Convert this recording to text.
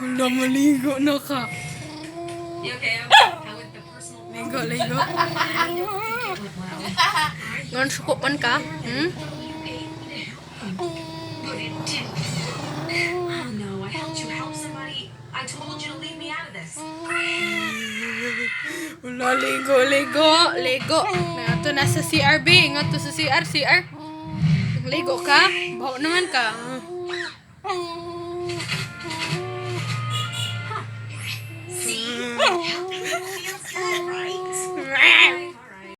Wala, maligo na ka. You okay? How with the personal Ligo, ligo. I don't think it went well. Ngan suko man ka? Hmm? But it didn't. Oh no, I helped you help somebody. I told you to leave me out of this. Wala, ligo, ligo, ligo. Nga to nasa CRB. Nga to sa CR. Ligo ka? Baho naman ka. See? Helping you feels good, right?